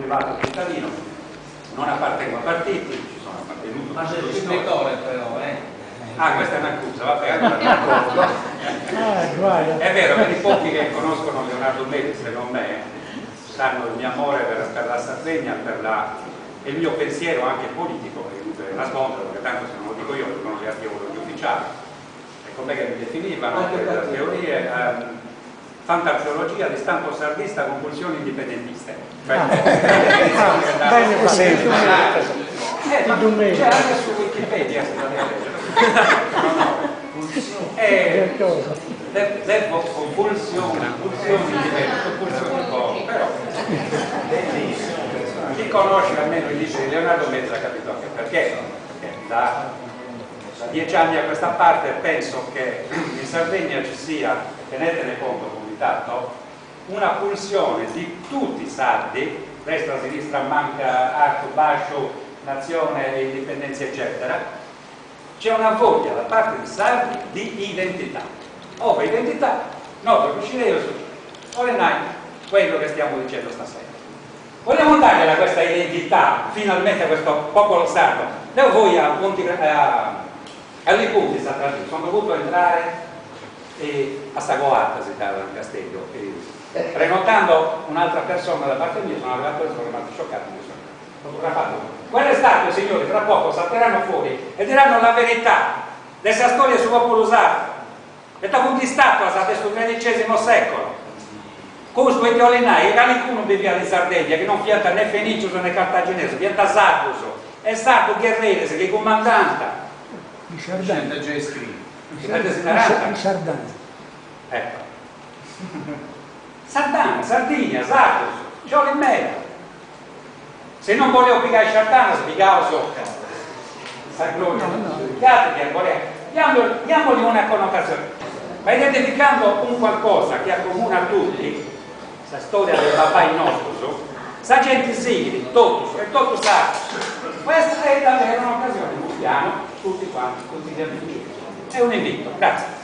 privato cittadino, non appartengo a partiti, ci sono appartenuto. Ma sei scrittore però, Ah, questa è un'accusa, vabbè, allora mi accorgo. È vero, per i pochi che conoscono Leonardo Melli, se non me, sanno il mio amore per la Sardegna e il mio pensiero anche politico, che inutile nascondere, perché tanto se non lo dico io, lo dicono gli archeologi ufficiali. E come che mi definivano le teorie, fantarcheologia di stampo sardista con pulsioni indipendentiste. Cioè, c'è anche su Wikipedia, se la leggere. Con pulsioni poco, però chi conosce almeno i libri di Leonardo Melli ha capito anche perché da 10 anni a questa parte penso che in Sardegna ci sia, tenetene conto comitato, una pulsione di tutti i sardi, destra, sinistra, manca, alto, basso, nazione, indipendenza eccetera. C'è una voglia da parte dei sardi di identità. Ora, identità, no, per uscire io su Olenai, quello che stiamo dicendo stasera. Vogliamo dare da questa identità, finalmente a questo popolo sardo. Devo voi all'Ipunti, sono dovuto entrare a Sagoata, si chiama il castello, prenotando un'altra persona da parte mia, sono arrivato e sono rimasto scioccato. Fotografato. Quelle statue, signori, tra poco salteranno fuori e diranno la verità dessa storia su popolo sardo. E da punti statua adesso nel XIII secolo. Questo è Olenai, era qualcuno viveva in Sardegna che non pianta né Fenicio né Cartaginese, pianta Sarduso. È stato guerriero, che comandante. Di Sardegna. Già iscritto. Di Sardegna. Ecco. Sardana, Sardigna, Sarduso, Giolo in mera. Se non volevo piegare Sardana, spiegavo sopra. Diamogli una connotazione. Ma identificando un qualcosa che accomuna a tutti, la storia del papà nostro, sa gente simili, totus e totus artus. Questa è davvero un'occasione, un piano, tutti quanti, tutti gli amici. È un invito, grazie.